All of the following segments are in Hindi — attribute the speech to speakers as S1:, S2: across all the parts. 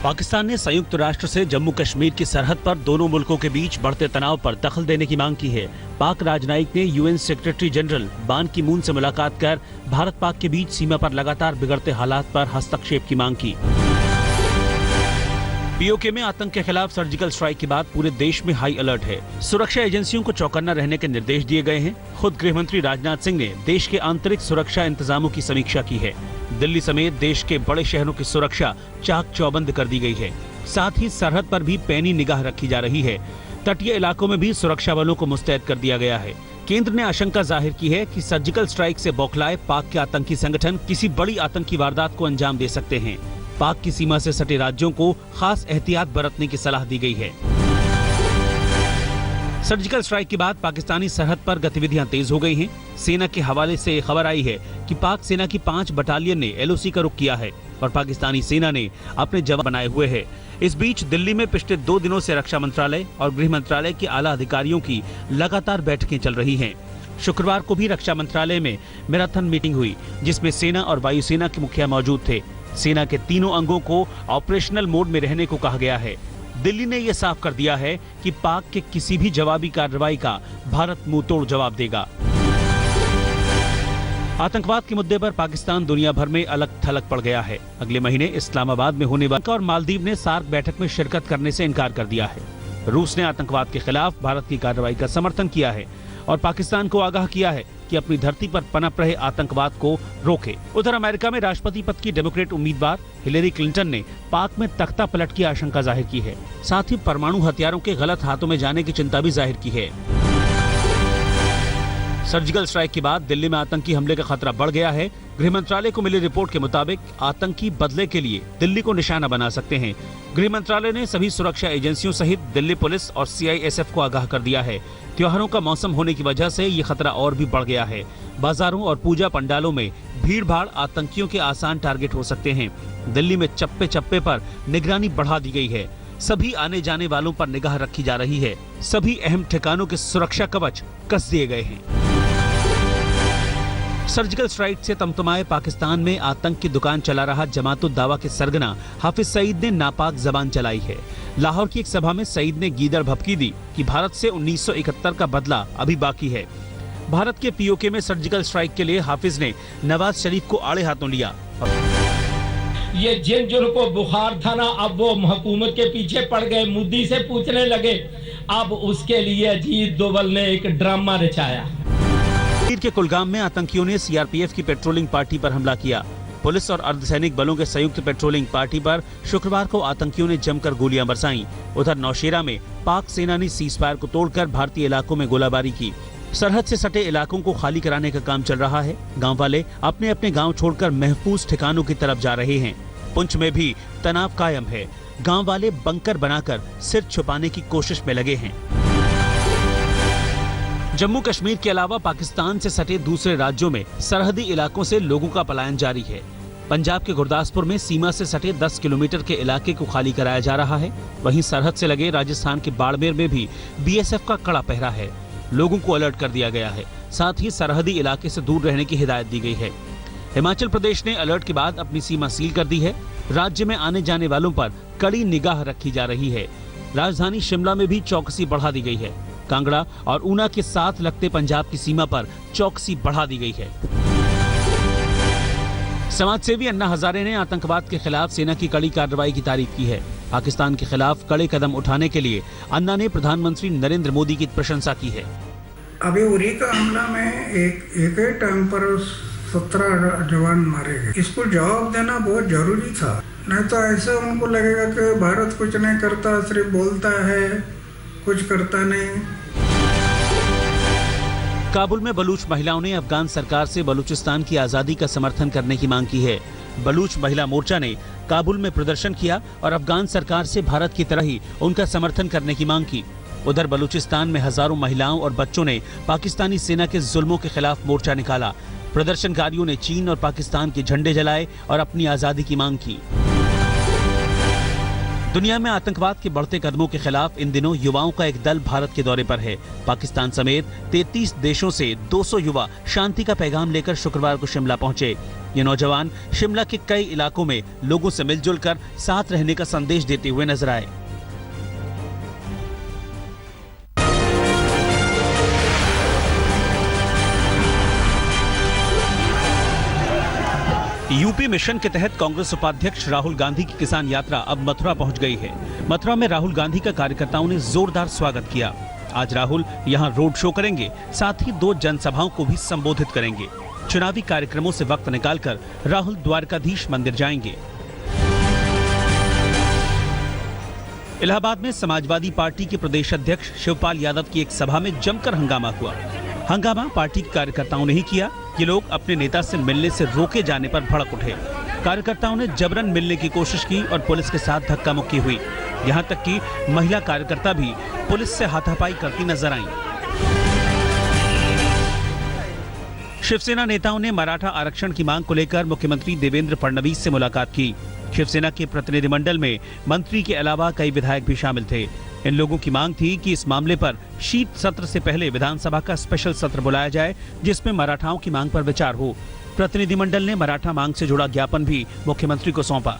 S1: पाकिस्तान ने संयुक्त राष्ट्र से जम्मू कश्मीर की सरहद पर दोनों मुल्कों के बीच बढ़ते तनाव पर दखल देने की मांग की है। पाक राजनयिक ने यूएन सेक्रेटरी जनरल बान की मून से मुलाकात कर भारत पाक के बीच सीमा पर लगातार बिगड़ते हालात पर हस्तक्षेप की मांग की। पीओके में आतंक के खिलाफ सर्जिकल स्ट्राइक के बाद पूरे देश में हाई अलर्ट है। सुरक्षा एजेंसियों को चौकन्ना रहने के निर्देश दिए गए हैं। खुद गृह मंत्री राजनाथ सिंह ने देश के आंतरिक सुरक्षा इंतजामों की समीक्षा की है। दिल्ली समेत देश के बड़े शहरों की सुरक्षा चाक चौबंद कर दी गई है। साथ ही सरहद पर भी पैनी निगाह रखी जा रही है। तटीय इलाकों में भी सुरक्षा बलों को मुस्तैद कर दिया गया है। केंद्र ने आशंका जाहिर की है कि सर्जिकल स्ट्राइक से बौखलाए पाक के आतंकी संगठन किसी बड़ी आतंकी वारदात को अंजाम दे सकते हैं। पाक की सीमा से सटे राज्यों को खास एहतियात बरतने की सलाह दी गई है। सर्जिकल स्ट्राइक के बाद पाकिस्तानी सरहद पर गतिविधियां तेज हो गई हैं। सेना के हवाले से खबर आई है कि पाक सेना की 5 बटालियन ने एलओसी का रुख किया है और पाकिस्तानी सेना ने अपने जवान बनाए हुए हैं। इस बीच दिल्ली में पिछले 2 दिनों से रक्षा मंत्रालय और गृह मंत्रालय के आला अधिकारियों की लगातार बैठकें चल रही हैं। शुक्रवार को भी रक्षा मंत्रालय में मैराथन मीटिंग हुई, जिसमें सेना और वायुसेना के मुखिया मौजूद थे। सेना के तीनों अंगों को ऑपरेशनल मोड में रहने को कहा गया है। दिल्ली ने यह साफ कर दिया है कि पाक के किसी भी जवाबी कार्रवाई का भारत मुंहतोड़ जवाब देगा। आतंकवाद के मुद्दे पर पाकिस्तान दुनिया भर में अलग थलग पड़ गया है। अगले महीने इस्लामाबाद में होने वाली और मालदीव ने सार्क बैठक में शिरकत करने से इनकार कर दिया है। रूस ने आतंकवाद के खिलाफ भारत की कार्रवाई का समर्थन किया है और पाकिस्तान को आगाह किया है कि अपनी धरती पर पनप रहे आतंकवाद को रोके। उधर अमेरिका में राष्ट्रपति पद की डेमोक्रेट उम्मीदवार हिलेरी क्लिंटन ने पाक में तख्ता पलट की आशंका जाहिर की है। साथ ही परमाणु हथियारों के गलत हाथों में जाने की चिंता भी जाहिर की है। सर्जिकल स्ट्राइक के बाद दिल्ली में आतंकी हमले का खतरा बढ़ गया है। गृह मंत्रालय को मिली रिपोर्ट के मुताबिक आतंकी बदले के लिए दिल्ली को निशाना बना सकते हैं। गृह मंत्रालय ने सभी सुरक्षा एजेंसियों सहित दिल्ली पुलिस और सीआईएसएफ को आगाह कर दिया है। त्योहारों का मौसम होने की वजह से ये खतरा और भी बढ़ गया है। बाजारों और पूजा पंडालों में भीड़ भाड़ आतंकियों के आसान टारगेट हो सकते हैं। दिल्ली में चप्पे चप्पे पर निगरानी बढ़ा दी गई है। सभी आने जाने वालों पर निगाह रखी जा रही है। सभी अहम ठिकानों के सुरक्षा कवच कस दिए गए हैं। सर्जिकल स्ट्राइक से तमतमाए पाकिस्तान में आतंक की दुकान चला रहा जमातुद दावा के सरगना हाफिज सईद ने नापाक जबान चलाई है। लाहौर की एक सभा में सईद ने गीदड़ भभकी दी कि भारत से 1971 का बदला अभी बाकी है। भारत के पीओके में सर्जिकल स्ट्राइक के लिए हाफिज ने नवाज शरीफ को आड़े हाथों लिया।
S2: ये जिनको बुखार था ना, अब वो हुकूमत के पीछे पड़ गए, मोदी से पूछने लगे। अब उसके लिए अजीत डोभाल ने एक ड्रामा रचाया।
S1: के कुलगाम में आतंकियों ने सीआरपीएफ की पेट्रोलिंग पार्टी पर हमला किया। पुलिस और अर्धसैनिक बलों के संयुक्त पेट्रोलिंग पार्टी पर शुक्रवार को आतंकियों ने जमकर गोलियां बरसाईं। उधर नौशेरा में पाक सेना ने सीजफायर को तोड़कर भारतीय इलाकों में गोलाबारी की। सरहद से सटे इलाकों को खाली कराने का काम चल रहा है। गांव वाले अपने अपने गांव छोड़कर महफूज ठिकानों की तरफ जा रहे हैं। पुंछ में भी तनाव कायम है। गांव वाले बंकर बनाकर सिर छुपाने की कोशिश में लगे हैं। जम्मू कश्मीर के अलावा पाकिस्तान से सटे दूसरे राज्यों में सरहदी इलाकों से लोगों का पलायन जारी है। पंजाब के गुरदासपुर में सीमा से सटे 10 किलोमीटर के इलाके को खाली कराया जा रहा है। वहीं सरहद से लगे राजस्थान के बाड़मेर में भी बीएसएफ का कड़ा पहरा है। लोगों को अलर्ट कर दिया गया है। साथ ही सरहदी इलाके से दूर रहने की हिदायत दी गई है। हिमाचल प्रदेश ने अलर्ट के बाद अपनी सीमा सील कर दी है। राज्य में आने जाने वालों पर कड़ी निगाह रखी जा रही है। राजधानी शिमला में भी चौकसी बढ़ा दी गई है। कांगड़ा और ऊना के साथ लगते पंजाब की सीमा पर चौकसी बढ़ा दी गई है। समाजसेवी अन्ना हजारे ने आतंकवाद के खिलाफ सेना की कड़ी कार्रवाई की तारीफ की है। पाकिस्तान के खिलाफ कड़े कदम उठाने के लिए अन्ना ने प्रधानमंत्री नरेंद्र मोदी की प्रशंसा की है।
S3: अभी उरी का हमला में एक ही टाइम पर 17 जवान मारे गए। इसको जवाब देना बहुत जरूरी था, नहीं तो ऐसे उनको लगेगा कि भारत कुछ नहीं करता, सिर्फ बोलता है, कुछ करता नहीं।
S1: काबुल में बलूच महिलाओं ने अफगान सरकार से बलूचिस्तान की आजादी का समर्थन करने की मांग की है। बलूच महिला मोर्चा ने काबुल में प्रदर्शन किया और अफगान सरकार से भारत की तरह ही उनका समर्थन करने की मांग की। उधर बलूचिस्तान में हजारों महिलाओं और बच्चों ने पाकिस्तानी सेना के जुल्मों के खिलाफ मोर्चा निकाला। प्रदर्शनकारियों ने चीन और पाकिस्तान के झंडे जलाए और अपनी आजादी की मांग की। दुनिया में आतंकवाद के बढ़ते कदमों के खिलाफ इन दिनों युवाओं का एक दल भारत के दौरे पर है। पाकिस्तान समेत 33 देशों से 200 युवा शांति का पैगाम लेकर शुक्रवार को शिमला पहुंचे। ये नौजवान शिमला के कई इलाकों में लोगों से मिलजुल कर साथ रहने का संदेश देते हुए नजर आए। यूपी मिशन के तहत कांग्रेस उपाध्यक्ष राहुल गांधी की किसान यात्रा अब मथुरा पहुंच गई है। मथुरा में राहुल गांधी का कार्यकर्ताओं ने जोरदार स्वागत किया। आज राहुल यहां रोड शो करेंगे, साथ ही 2 जनसभाओं को भी संबोधित करेंगे। चुनावी कार्यक्रमों से वक्त निकालकर राहुल द्वारकाधीश मंदिर जाएंगे। इलाहाबाद में समाजवादी पार्टी के प्रदेश अध्यक्ष शिवपाल यादव की एक सभा में जमकर हंगामा हुआ। हंगामा पार्टी के कार्यकर्ताओं ने ही किया। ये लोग अपने नेता से मिलने से रोके जाने पर भड़क उठे। कार्यकर्ताओं ने जबरन मिलने की कोशिश की और पुलिस के साथ धक्का मुक्की हुई। यहां तक कि महिला कार्यकर्ता भी पुलिस से हाथापाई करती नजर आईं। शिवसेना नेताओं ने मराठा आरक्षण की मांग को लेकर मुख्यमंत्री देवेंद्र फडणवीस से मुलाकात की। शिवसेना के प्रतिनिधिमंडल में मंत्री के अलावा कई विधायक भी शामिल थे। इन लोगों की मांग थी कि इस मामले पर शीत सत्र से पहले विधानसभा का स्पेशल सत्र बुलाया जाए, जिसमें मराठाओं की मांग पर विचार हो। प्रतिनिधिमंडल ने मराठा मांग से जुड़ा ज्ञापन भी मुख्यमंत्री को सौंपा।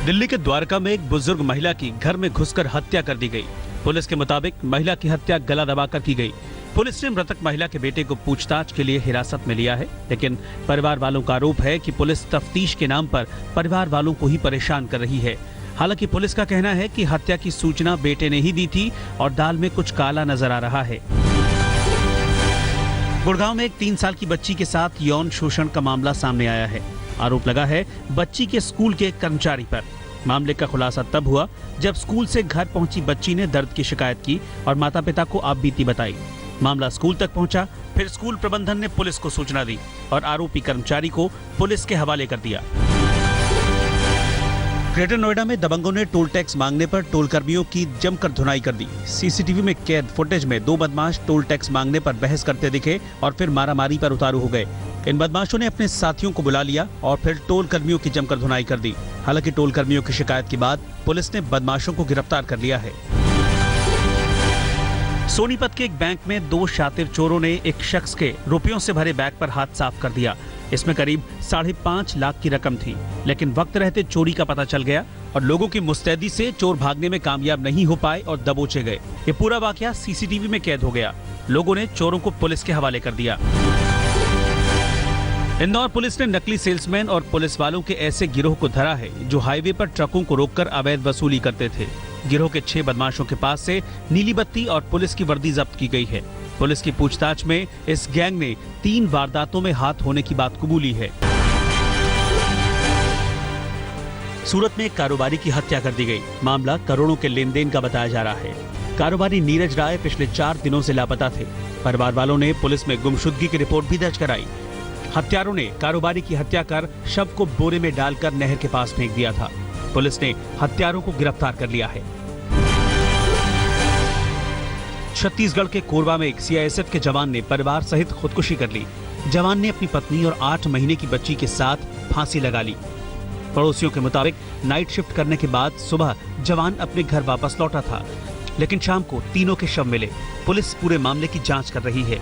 S1: दिल्ली के द्वारका में एक बुजुर्ग महिला की घर में घुसकर हत्या कर दी गई। पुलिस के मुताबिक महिला की हत्या गला दबाकर की गई। पुलिस ने मृतक महिला के बेटे को पूछताछ के लिए हिरासत में लिया है, लेकिन परिवार वालों का आरोप है कि पुलिस तफ्तीश के नाम पर परिवार वालों को ही परेशान कर रही है। हालांकि पुलिस का कहना है कि हत्या की सूचना बेटे ने ही दी थी और दाल में कुछ काला नजर आ रहा है। गुड़गांव में एक 3 साल की बच्ची के साथ यौन शोषण का मामला सामने आया है। आरोप लगा है बच्ची के स्कूल के कर्मचारी पर। मामले का खुलासा तब हुआ जब स्कूल से घर पहुंची बच्ची ने दर्द की शिकायत की और माता पिता को आपबीती बताई। मामला स्कूल तक पहुंचा, फिर स्कूल प्रबंधन ने पुलिस को सूचना दी और आरोपी कर्मचारी को पुलिस के हवाले कर दिया। ग्रेटर नोएडा में दबंगों ने टोल टैक्स मांगने पर टोल कर्मियों की जमकर धुनाई कर दी। सीसीटीवी में कैद फुटेज में 2 बदमाश टोल टैक्स मांगने पर बहस करते दिखे और फिर मारामारी पर उतारू हो गए। इन बदमाशों ने अपने साथियों को बुला लिया और फिर टोल कर्मियों की जमकर धुनाई कर दी। हालांकि टोल कर्मियों की शिकायत के बाद पुलिस ने बदमाशों को गिरफ्तार कर लिया है। सोनीपत के एक बैंक में 2 शातिर चोरों ने एक शख्स के रुपयों से भरे बैग पर हाथ साफ कर दिया। इसमें करीब 5.5 लाख की रकम थी, लेकिन वक्त रहते चोरी का पता चल गया और लोगों की मुस्तैदी से चोर भागने में कामयाब नहीं हो पाए और दबोचे गए। ये पूरा वाकया सीसीटीवी में कैद हो गया। लोगों ने चोरों को पुलिस के हवाले कर दिया। इंदौर पुलिस ने नकली सेल्समैन और पुलिस वालों के ऐसे गिरोह को धरा है जो हाईवे पर ट्रकों को रोककर अवैध वसूली करते थे। गिरोह के 6 बदमाशों के पास से नीली बत्ती और पुलिस की वर्दी जब्त की गई है। पुलिस की पूछताछ में इस गैंग ने 3 वारदातों में हाथ होने की बात कबूली है। सूरत में एक कारोबारी की हत्या कर दी गई। मामला करोड़ों के लेन देन का बताया जा रहा है। कारोबारी नीरज राय पिछले 4 दिनों से लापता थे। परिवार वालों ने पुलिस में गुमशुदगी की रिपोर्ट भी दर्ज कराई। हत्यारों ने कारोबारी की हत्या कर शव को बोरे में डालकर नहर के पास फेंक दिया था। पुलिस ने हत्यारों को गिरफ्तार कर लिया है। छत्तीसगढ़ के कोरबा में एक सीआईएसएफ के जवान ने परिवार सहित खुदकुशी कर ली। जवान ने अपनी पत्नी और 8 महीने की बच्ची के साथ फांसी लगा ली। पड़ोसियों के मुताबिक नाइट शिफ्ट करने के बाद सुबह जवान अपने घर वापस लौटा था, लेकिन शाम को तीनों के शव मिले। पुलिस पूरे मामले की जांच कर रही है।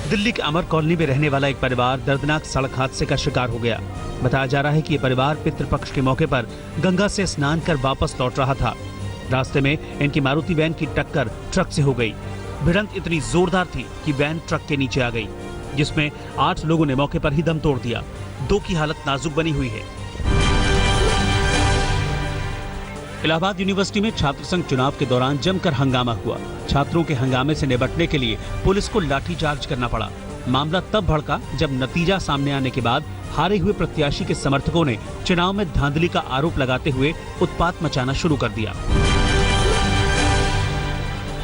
S1: दिल्ली के अमर कॉलोनी में रहने वाला एक परिवार दर्दनाक सड़क हादसे का शिकार हो गया। बताया जा रहा है कि यह परिवार पितृपक्ष के मौके पर गंगा से स्नान कर वापस लौट रहा था। रास्ते में इनकी मारुति वैन की टक्कर ट्रक से हो गई। भिड़ंत इतनी जोरदार थी कि वैन ट्रक के नीचे आ गई, जिसमें 8 लोगों ने मौके पर ही दम तोड़ दिया। 2 की हालत नाजुक बनी हुई है। इलाहाबाद यूनिवर्सिटी में छात्र संघ चुनाव के दौरान जमकर हंगामा हुआ। छात्रों के हंगामे से निपटने के लिए पुलिस को लाठीचार्ज करना पड़ा। मामला तब भड़का जब नतीजा सामने आने के बाद हारे हुए प्रत्याशी के समर्थकों ने चुनाव में धांधली का आरोप लगाते हुए उत्पात मचाना शुरू कर दिया।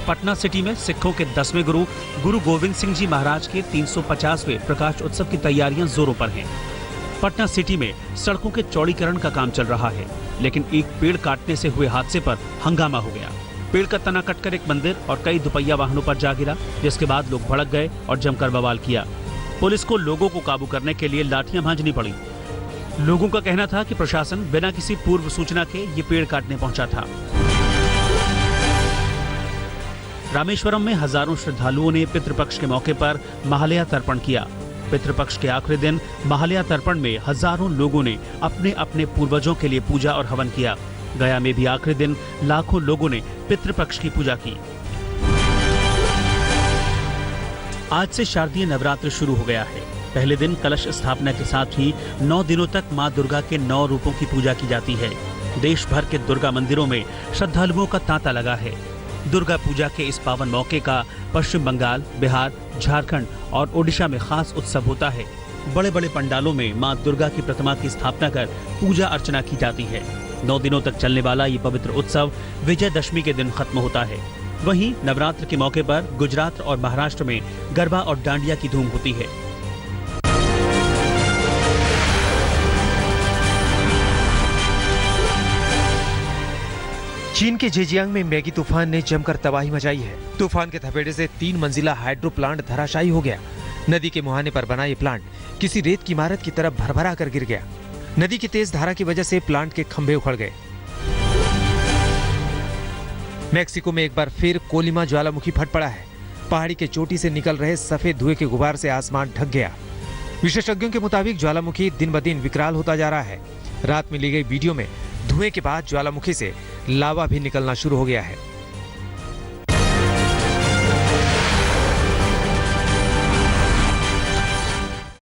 S1: पटना सिटी में सिखों के 10वें गुरु गोविंद सिंह जी महाराज के 350वें प्रकाश उत्सव की तैयारियां जोरों पर हैं। पटना सिटी में सड़कों के चौड़ीकरण का काम चल रहा है, लेकिन एक पेड़ काटने से हुए हादसे पर हंगामा हो गया। पेड़ का तना कटकर एक मंदिर और कई दुपहिया वाहनों पर जा गिरा, जिसके बाद लोग भड़क गए और जमकर बवाल किया। पुलिस को लोगों को काबू करने के लिए लाठियां भांजनी पड़ी। लोगों का कहना था कि प्रशासन बिना किसी पूर्व सूचना के ये पेड़ काटने पहुंचा था। रामेश्वरम में हजारों श्रद्धालुओं ने पितृपक्ष के मौके पर महालया तर्पण किया। पितृपक्ष के आखिरी दिन महालया तर्पण में हजारों लोगों ने अपने अपने पूर्वजों के लिए पूजा और हवन किया। गया में भी आखिरी दिन लाखों लोगों ने पितृपक्ष की पूजा की। आज से शारदीय नवरात्र शुरू हो गया है। पहले दिन कलश स्थापना के साथ ही 9 दिनों तक मां दुर्गा के 9 रूपों की पूजा की जाती है। देश भर के दुर्गा मंदिरों में श्रद्धालुओं का तांता लगा है। दुर्गा पूजा के इस पावन मौके का पश्चिम बंगाल, बिहार, झारखंड और ओडिशा में खास उत्सव होता है। बड़े बड़े पंडालों में मां दुर्गा की प्रतिमा की स्थापना कर पूजा अर्चना की जाती है। 9 दिनों तक चलने वाला ये पवित्र उत्सव विजयदशमी के दिन खत्म होता है। वहीं नवरात्र के मौके पर गुजरात और महाराष्ट्र में गरबा और डांडिया की धूम होती है।
S4: चीन के जेजियांग में मैगी तूफान ने जमकर तबाही मचाई है। तूफान के थपेड़े से 3 मंजिला हाइड्रो प्लांट धराशायी हो गया। नदी के मुहाने पर बना ये प्लांट किसी रेत की इमारत की तरफ भरभरा कर गिर गया। नदी की तेज धारा की वजह से प्लांट के खंभे उखड़ गए। मैक्सिको में एक बार फिर कोलिमा ज्वालामुखी फट पड़ा है। पहाड़ी के चोटी से निकल रहे सफेद धुएं के गुबार से आसमान ढक गया। विशेषज्ञों के मुताबिक ज्वालामुखी दिन ब दिन विकराल होता जा रहा है। रात में ली गई वीडियो में धुएं के बाद ज्वालामुखी से लावा भी निकलना शुरू हो गया है।